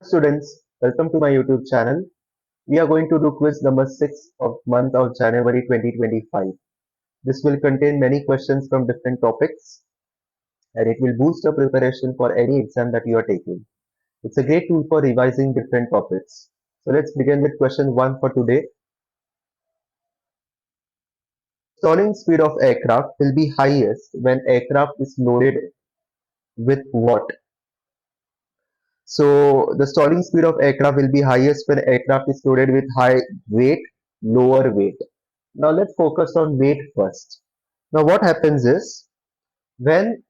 Students, welcome to my YouTube channel. We are going to do quiz number 6 of month of January 2025. This will contain many questions from different topics and it will boost your preparation for any exam that you are taking. It's a great tool for revising different topics. So let's begin with question 1 for today. Stalling speed of aircraft will be highest when aircraft is loaded with what? So the stalling speed of aircraft will be highest when aircraft is loaded with high weight, lower weight. Now let's focus on weight first. Now what happens is when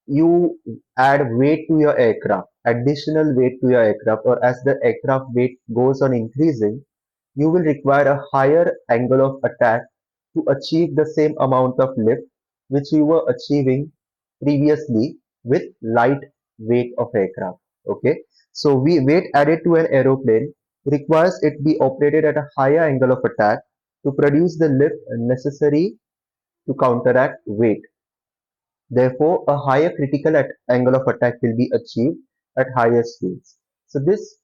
you add weight to your aircraft, additional weight to your aircraft, or as the aircraft weight goes on increasing, you will require a higher angle of attack to achieve the same amount of lift which you were achieving previously with light weight of aircraft. Okay, so we weight added to an aeroplane requires it be operated at a higher angle of attack to produce the lift necessary to counteract weight. Therefore, a higher critical angle of attack will be achieved at higher speeds. So this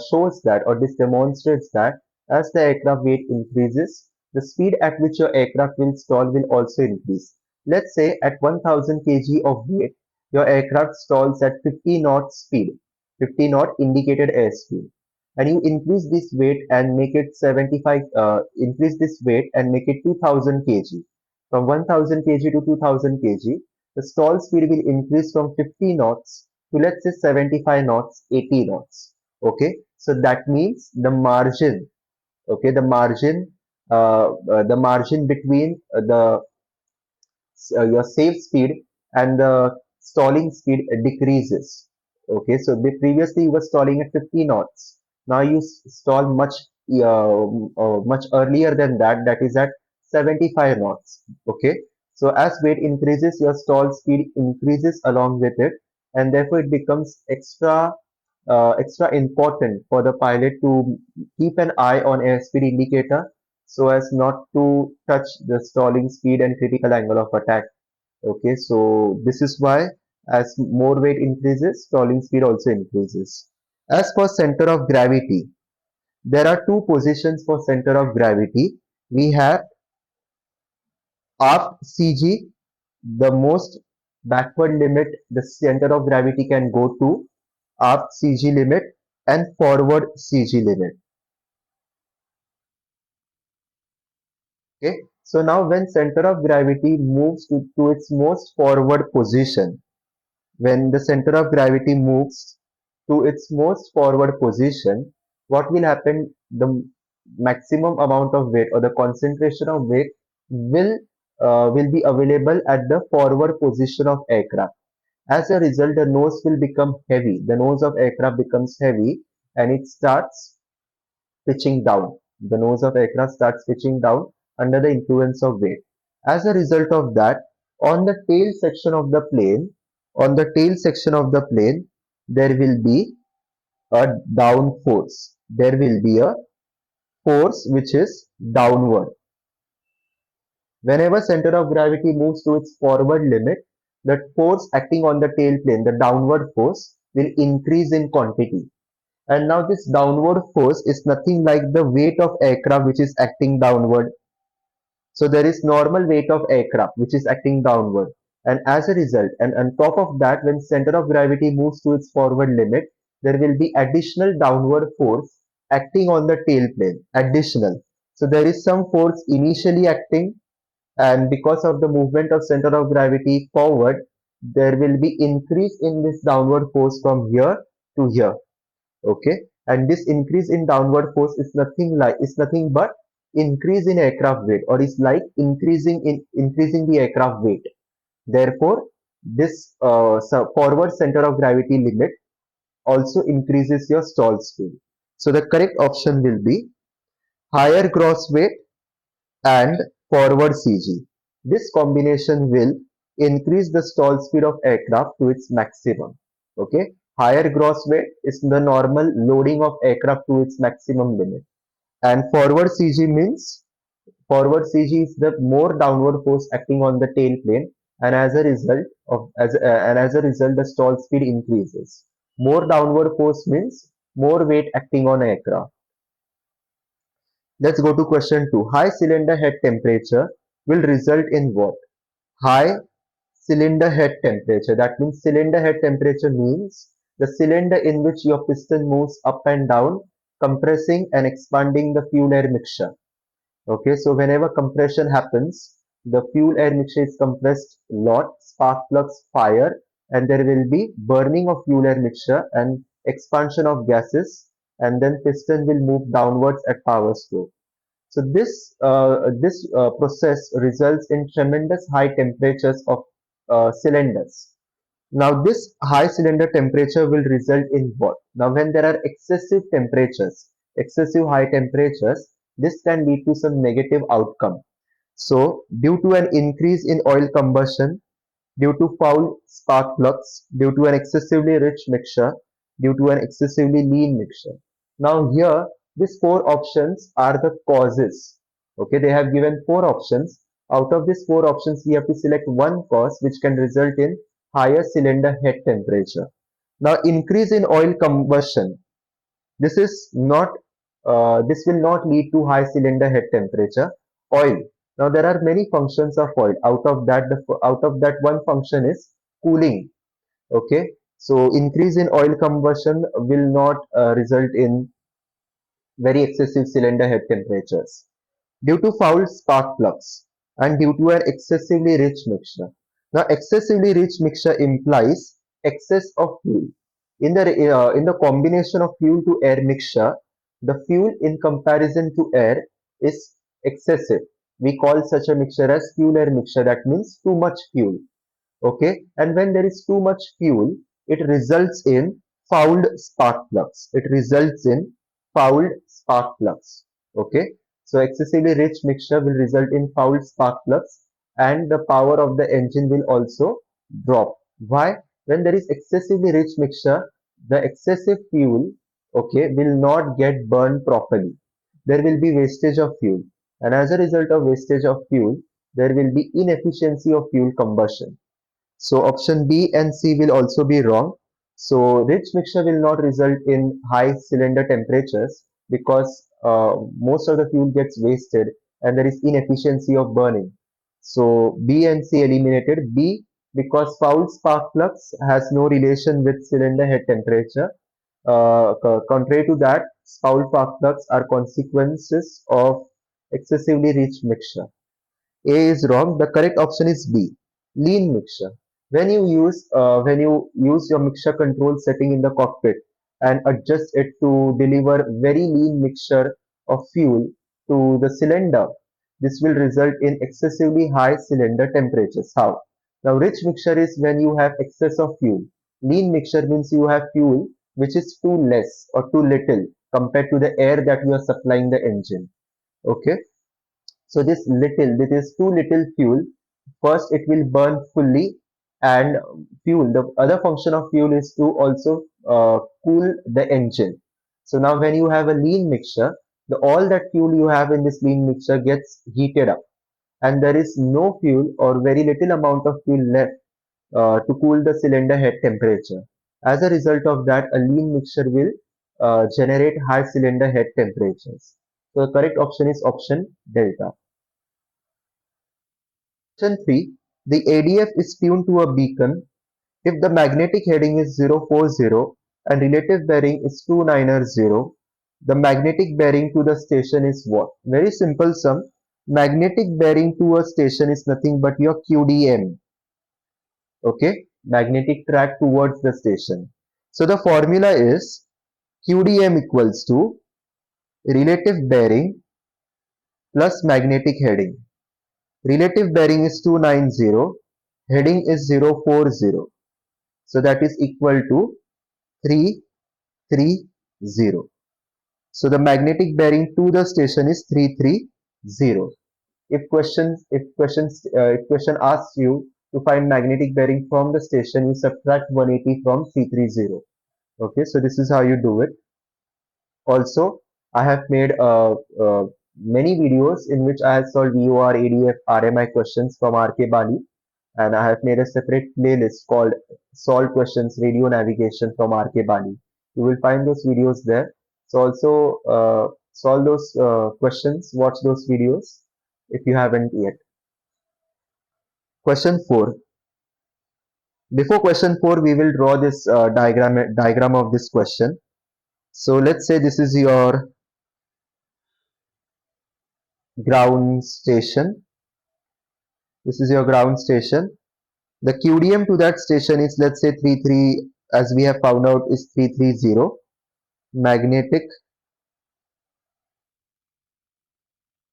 shows that, or this demonstrates that as the aircraft weight increases, the speed at which your aircraft will stall will also increase. Let's say at 1000 kg of weight, your aircraft stalls at 50 knot speed, 50 knot indicated airspeed, and you increase this weight and make it 75, increase this weight and make it 2000 kg. From 1000 kg to 2000 kg, the stall speed will increase from 50 knots to let's say 75 knots, 80 knots. Okay, so that means the margin, okay, the margin between the your safe speed and the stalling speed decreases. Okay, so previously you were stalling at 50 knots. Now you stall much earlier than that. That is at 75 knots. Okay, so as weight increases, your stall speed increases along with it, and therefore it becomes extra important for the pilot to keep an eye on airspeed indicator so as not to touch the stalling speed and critical angle of attack. Okay, so this is why as more weight increases, stalling speed also increases. As for center of gravity, there are two positions for center of gravity. We have aft CG, the most backward limit the center of gravity can go to, aft CG limit, and forward CG limit. Okay, so now when center of gravity moves to its most forward position, when the center of gravity moves to its most forward position, what will happen? The maximum amount of weight or the concentration of weight will will be available at the forward position of aircraft. As a result, the nose will become heavy. The nose of aircraft becomes heavy and it starts pitching down. The nose of aircraft starts pitching down under the influence of weight. As a result of that, on the tail section of the plane, on the tail section of the plane, there will be a down force. There will be a force which is downward. Whenever center of gravity moves to its forward limit, the force acting on the tail plane, the downward force, will increase in quantity. And now this downward force is nothing like the weight of aircraft which is acting downward. So there is normal weight of aircraft which is acting downward. And as a result, and on top of that, when center of gravity moves to its forward limit, there will be additional downward force acting on the tail plane. Additional. So there is some force initially acting, and because of the movement of center of gravity forward, there will be increase in this downward force from here to here. Okay, and this increase in downward force is nothing but increase in aircraft weight, or is like increasing the aircraft weight. Therefore this forward center of gravity limit also increases your stall speed. So the correct option will be higher gross weight and forward CG. This combination will increase the stall speed of aircraft to its maximum. Okay, higher gross weight is the normal loading of aircraft to its maximum limit, and forward CG means forward CG is the more downward force acting on the tail plane, and as a result the stall speed increases. More downward force means more weight acting on aircraft. Let's go to question 2. High cylinder head temperature will result in what? High cylinder head temperature. That means cylinder head temperature means the cylinder in which your piston moves up and down, compressing and expanding the fuel air mixture. Okay, so whenever compression happens, the fuel air mixture is compressed lot, spark plugs fire, and there will be burning of fuel air mixture and expansion of gases, and then piston will move downwards at power stroke. So this process results in tremendous high temperatures of cylinders. Now this high cylinder temperature will result in what? Now when there are excessive temperatures, excessive high temperatures, this can lead to some negative outcome. So due to an increase in oil combustion, due to foul spark plugs, due to an excessively rich mixture, due to an excessively lean mixture. Now here, these four options are the causes. Okay, they have given four options. Out of these four options, we have to select one cause which can result in higher cylinder head temperature. Now, increase in oil combustion. This is not. This will not lead to high cylinder head temperature. Oil. Now there are many functions of oil. Out of that, one function is cooling. Okay. So increase in oil combustion will not result in very excessive cylinder head temperatures due to foul spark plugs and due to an excessively rich mixture. Now, excessively rich mixture implies excess of fuel. In the combination of fuel to air mixture, the fuel in comparison to air is excessive. We call such a mixture as fuel air mixture. That means too much fuel. Okay, and when there is too much fuel, it results in fouled spark plugs. It results in fouled spark plugs. Okay, so excessively rich mixture will result in fouled spark plugs, and the power of the engine will also drop. Why? When there is excessively rich mixture, the excessive fuel, okay, will not get burned properly. There will be wastage of fuel, and as a result of wastage of fuel, there will be inefficiency of fuel combustion. So option B and C will also be wrong. So rich mixture will not result in high cylinder temperatures because most of the fuel gets wasted and there is inefficiency of burning. So B and C eliminated. B, because foul spark plugs has no relation with cylinder head temperature. Contrary to that, foul spark plugs are consequences of excessively rich mixture. A is wrong. The correct option is B, lean mixture. When you use your mixture control setting in the cockpit and adjust it to deliver very lean mixture of fuel to the cylinder, this will result in excessively high cylinder temperatures. How? Now, rich mixture is when you have excess of fuel. Lean mixture means you have fuel which is too less or too little compared to the air that you are supplying the engine. Okay. So this is too little fuel. First, it will burn fully, and fuel. The other function of fuel is to also cool the engine. So now, when you have a lean mixture, all that fuel you have in this lean mixture gets heated up, and there is no fuel or very little amount of fuel left to cool the cylinder head temperature. As a result of that, a lean mixture will generate high cylinder head temperatures. So the correct option is option delta. Question 3. The ADF is tuned to a beacon if the magnetic heading is 040 and relative bearing is 2990. The magnetic bearing to the station is what? Very simple sum. Magnetic bearing to a station is nothing but your QDM. Okay? Magnetic track towards the station. So the formula is QDM equals to relative bearing plus magnetic heading. Relative bearing is 290, heading is 040. So that is equal to 330. So the magnetic bearing to the station is 330. If question asks you to find magnetic bearing from the station, you subtract 180 from 330. Okay, so this is how you do it. Also, I have made many videos in which I have solved VOR, ADF, RMI questions from RK Bali, and I have made a separate playlist called Solve Questions Radio Navigation from RK Bali. You will find those videos there. So also solve those questions, watch those videos if you haven't yet. Question 4. Before question 4, we will draw this diagram of this question. So let's say this is your ground station. This is your ground station. The QDM to that station is, let's say, 33, as we have found out, is 330. Magnetic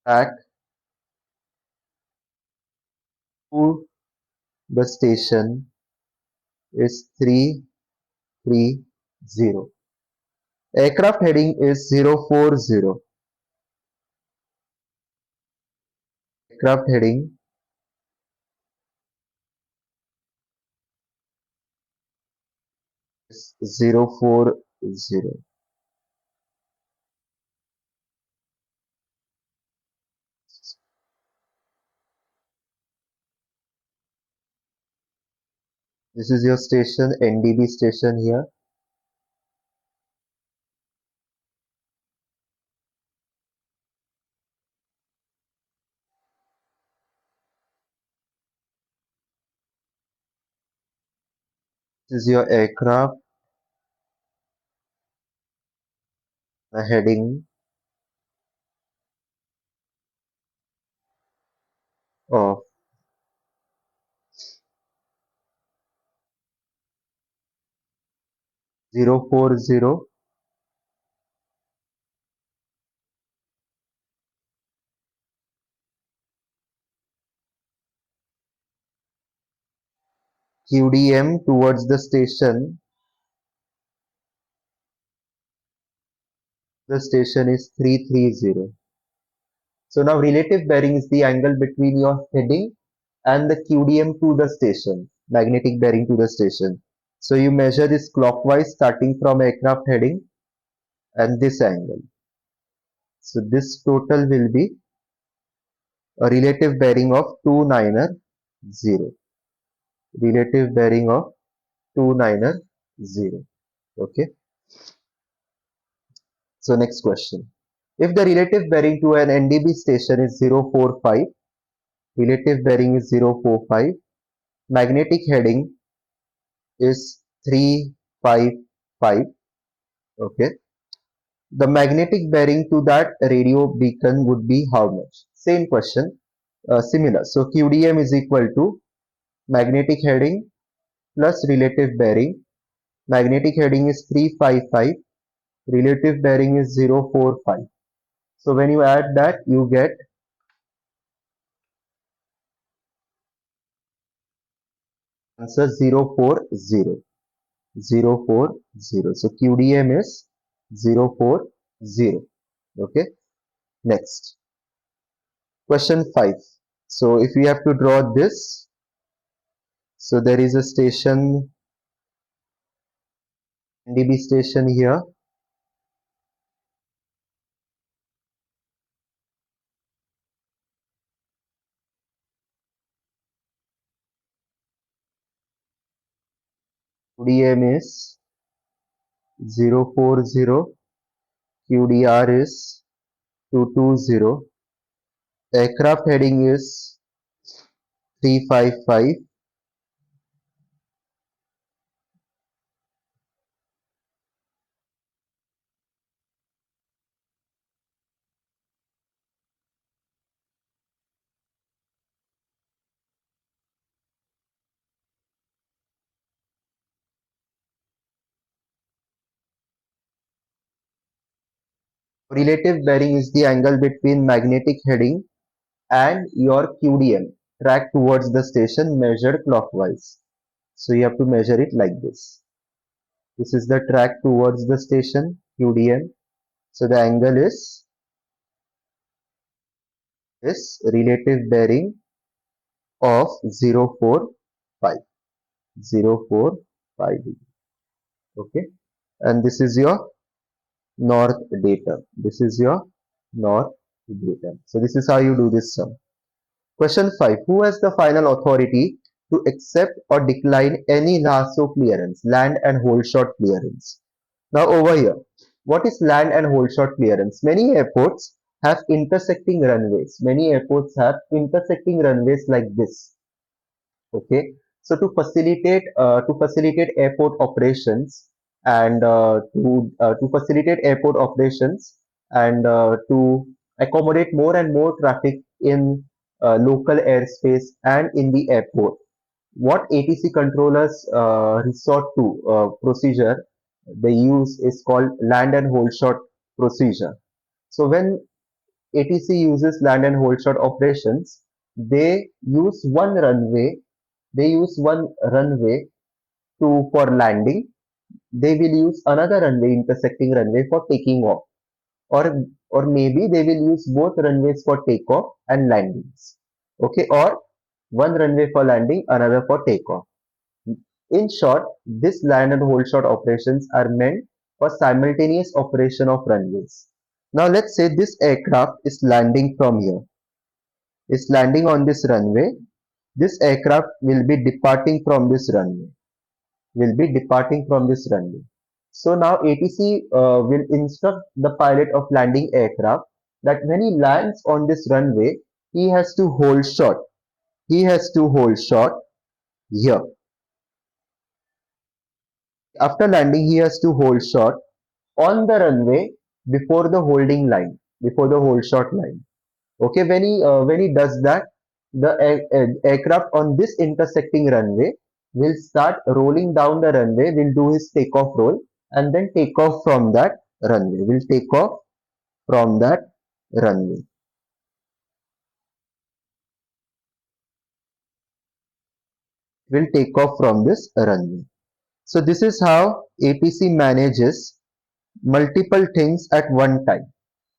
track to the station is 330. Aircraft heading is 040. Aircraft heading is 040. This is your station, NDB station here. This is your aircraft heading of 040. QDM towards the station. The station is 330. So now relative bearing is the angle between your heading and the QDM to the station, magnetic bearing to the station. So you measure this clockwise starting from aircraft heading and this angle. So this total will be a relative bearing of 290. Relative bearing of 290. Okay. So next question. If the relative bearing to an NDB station is 045, relative bearing is 045, magnetic heading is 355. Okay. The magnetic bearing to that radio beacon would be how much? Same question, similar. So QDM is equal to magnetic heading plus relative bearing. Magnetic heading is 355, relative bearing is 045. So when you add that, you get answer 040. 040. So QDM is 040. Okay. Next, question 5. So if we have to draw this, so there is a station, NDB station here. QDM is 040. QDR is 220. Aircraft heading is 355. Relative bearing is the angle between magnetic heading and your QDM, track towards the station, measured clockwise. So you have to measure it like this. This is the track towards the station, QDM. So the angle is this relative bearing of 045. 045. Okay. And this is your north datum. This is your north datum. So this is how you do this sum. Question 5. Who has the final authority to accept or decline any LASO clearance, land and whole shot clearance? Now over here, what is land and whole shot clearance? Many airports have intersecting runways. Many airports have intersecting runways like this. Okay, so to facilitate airport operations and to facilitate airport operations and to accommodate more and more traffic in local airspace and in the airport, what ATC controllers resort to procedure they use is called land and hold shot procedure. So when ATC uses land and hold shot operations, they use one runway. They use one runway to for landing. They will use another runway, intersecting runway, for taking off, or maybe they will use both runways for takeoff and landings. Okay, or one runway for landing, another for takeoff. In short, this land and hold shot operations are meant for simultaneous operation of runways. Now let's say this aircraft is landing from here, is landing on this runway. This aircraft will be departing from this runway, will be departing from this runway. So now ATC will instruct the pilot of landing aircraft that when he lands on this runway, he has to hold short. He has to hold short here. After landing, he has to hold short on the runway before the holding line, before the hold short line. Okay, when he does that, the aircraft on this intersecting runway will start rolling down the runway, will do his takeoff roll, and then take off from that runway. Will take off from that runway. Will take off from this runway. So this is how ATC manages multiple things at one time.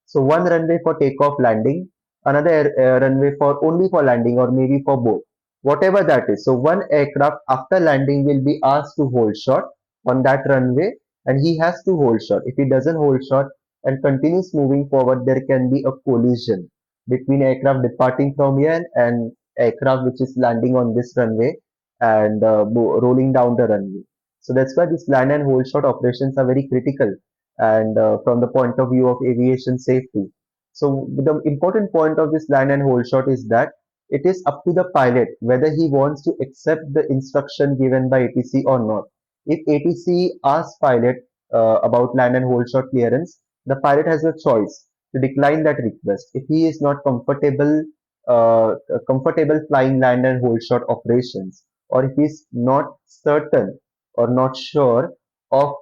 So one runway for takeoff landing, another runway for only for landing or maybe for both, whatever that is. So one aircraft after landing will be asked to hold short on that runway, and he has to hold short. If he doesn't hold short and continues moving forward, there can be a collision between aircraft departing from here and aircraft which is landing on this runway and rolling down the runway. So that's why this land and hold short operations are very critical and from the point of view of aviation safety. So the important point of this land and hold shot is that it is up to the pilot whether he wants to accept the instruction given by ATC or not. If ATC asks pilot about land and hold shot clearance, the pilot has a choice to decline that request. If he is not comfortable flying land and hold shot operations, or if he is not certain or not sure of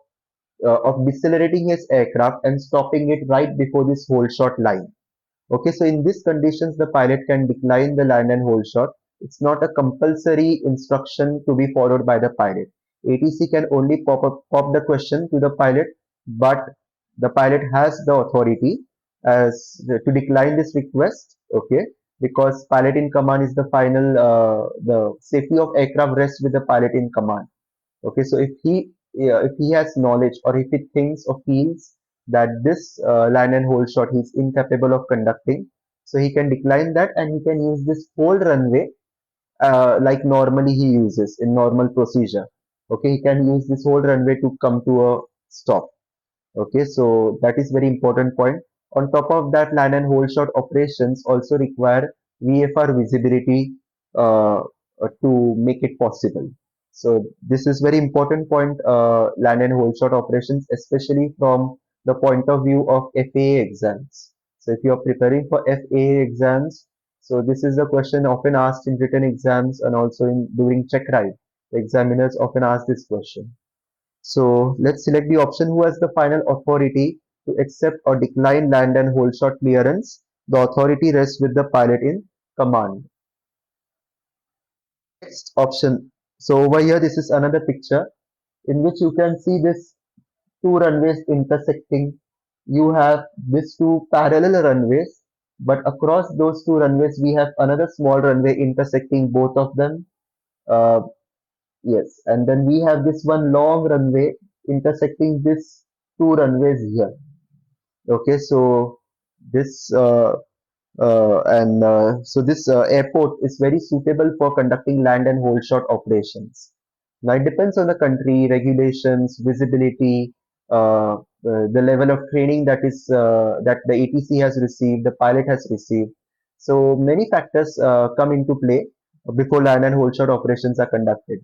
decelerating his aircraft and stopping it right before this hold shot line. Okay, so in these conditions, the pilot can decline the land and hold shot. It's not a compulsory instruction to be followed by the pilot. ATC can only pop the question to the pilot, but the pilot has the authority to decline this request. Okay, because pilot in command is the final. The safety of aircraft rests with the pilot in command. Okay, so if he has knowledge or if he thinks or feels that this land and hold shot he's incapable of conducting, so he can decline that and he can use this whole runway like normally he uses in normal procedure. Okay, he can use this whole runway to come to a stop. Okay, so that is very important point. On top of that, land and hold shot operations also require VFR visibility to make it possible. So this is very important point, land and hold shot operations, especially from the point of view of FAA exams. So if you are preparing for FAA exams, so this is a question often asked in written exams and also in during check ride. The examiners often ask this question. So let's select the option who has the final authority to accept or decline land and hold shot clearance. The authority rests with the pilot in command. Next option. So over here, this is another picture in which you can see this two runways intersecting. You have these two parallel runways, but across those two runways, we have another small runway intersecting both of them. Uh, yes, and then we have this one long runway intersecting this two runways here. Okay, so this so this airport is very suitable for conducting land and hold shot operations. Now it depends on the country, regulations, visibility, the level of training that the ATC has received, the pilot has received. So many factors come into play before land and hold shot operations are conducted.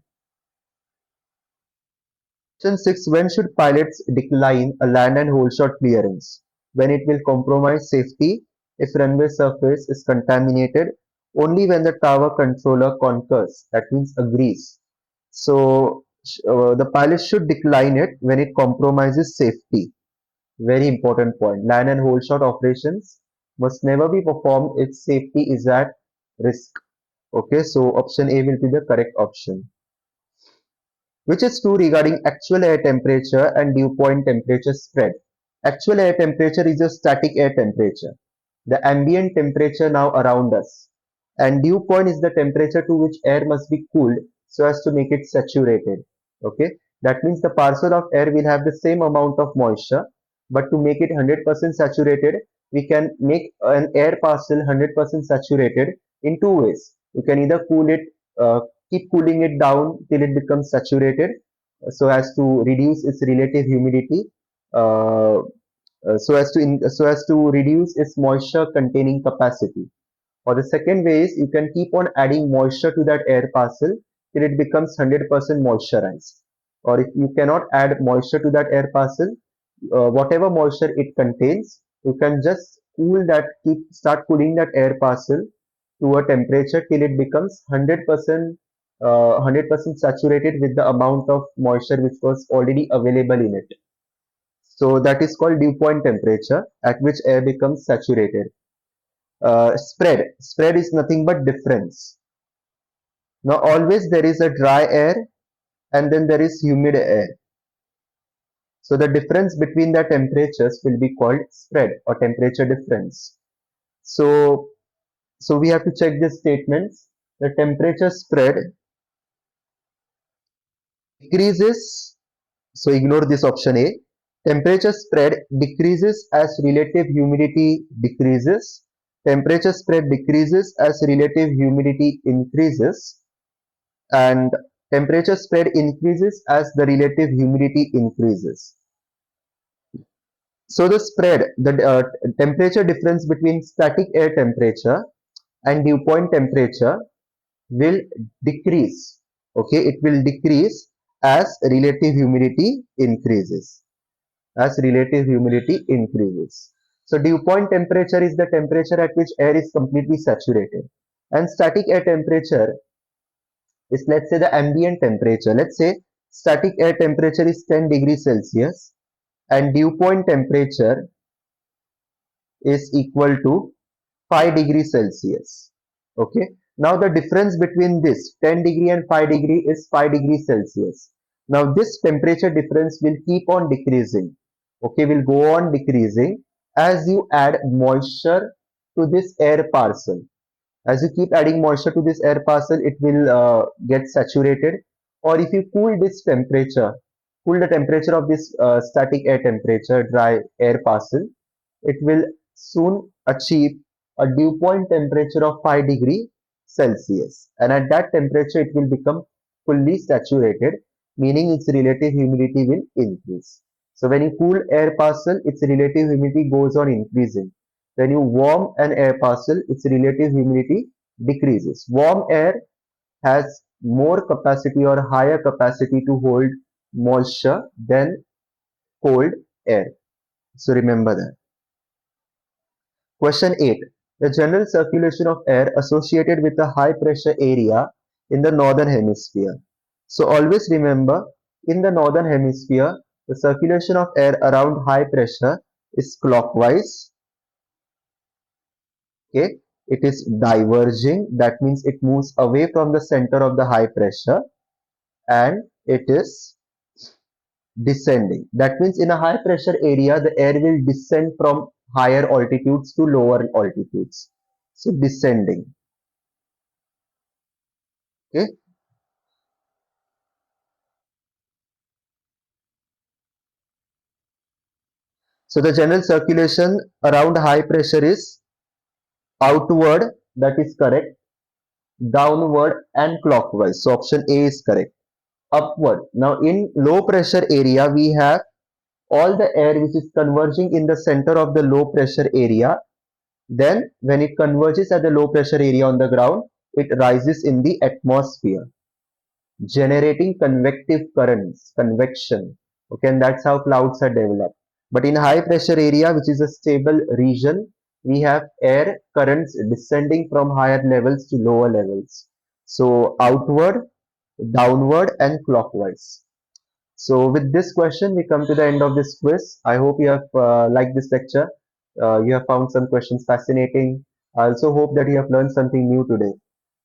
Question 6. When should pilots decline a land and hold shot clearance? When it will compromise safety, if runway surface is contaminated, only when the tower controller concurs, that means agrees. So the pilot should decline it when it compromises safety. Very important point. Land and hold shot operations must never be performed if safety is at risk. Okay, so option A will be the correct option. Which is true regarding actual air temperature and dew point temperature spread. Actual air temperature is a static air temperature, the ambient temperature now around us. And dew point is the temperature to which air must be cooled so as to make it saturated. Okay, that means the parcel of air will have the same amount of moisture, but to make it 100% saturated, we can make an air parcel 100% saturated in two ways. You can either keep cooling it down till it becomes saturated so as to reduce its relative humidity uh, so as to reduce its moisture containing capacity. Or the second way is you can keep on adding moisture to that air parcel till it becomes 100% moisturized. Or if you cannot add moisture to that air parcel, whatever moisture it contains, you can just start cooling that air parcel to a temperature till it becomes 100% saturated with the amount of moisture which was already available in it. So that is called dew point temperature at which air becomes saturated. Spread is nothing but difference. Now always there is a dry air and then there is humid air. So the difference between the temperatures will be called spread or temperature difference. So so we have to check the statements. The temperature spread decreases. So ignore this option A. Temperature spread decreases as relative humidity decreases. Temperature spread decreases as relative humidity increases. And temperature spread increases as the relative humidity increases. So the temperature difference between static air temperature and dew point temperature will decrease. Okay, it will decrease as relative humidity increases. As relative humidity increases. So dew point temperature is the temperature at which air is completely saturated. And static air temperature is, let's say, the ambient temperature. Let's say static air temperature is 10 degrees Celsius and dew point temperature is equal to 5 degrees Celsius. Okay. Now the difference between this 10 degree and 5 degree is 5 degrees Celsius. Now this temperature difference will keep on decreasing. Okay, will go on decreasing as you add moisture to this air parcel. As you keep adding moisture to this air parcel, it will get saturated. Or if you cool the temperature of this static air temperature, dry air parcel, it will soon achieve a dew point temperature of 5 degree Celsius. And at that temperature, it will become fully saturated, meaning its relative humidity will increase. So when you cool air parcel, its relative humidity goes on increasing. When you warm an air parcel, its relative humidity decreases. Warm air has more capacity or higher capacity to hold moisture than cold air. So remember that. Question 8. The general circulation of air associated with a high pressure area in the northern hemisphere. So always remember, in the northern hemisphere, the circulation of air around high pressure is clockwise. Okay, it is diverging. That means it moves away from the center of the high pressure, and it is descending. That means in a high pressure area, the air will descend from higher altitudes to lower altitudes. So descending. Okay. So the general circulation around high pressure is outward, that is correct, downward and clockwise. So option A is correct. Upward. Now in low pressure area we have all the air which is converging in the center of the low pressure area, then when it converges at the low pressure area on the ground, it rises in the atmosphere, generating convective currents, convection. Okay, and that's how clouds are developed. But in high pressure area, which is a stable region, we have air currents descending from higher levels to lower levels. So outward, downward, and clockwise. So with this question, we come to the end of this quiz. I hope you have liked this lecture. You have found some questions fascinating. I also hope that you have learned something new today.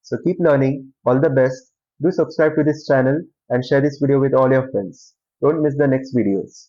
So keep learning. All the best. Do subscribe to this channel and share this video with all your friends. Don't miss the next videos.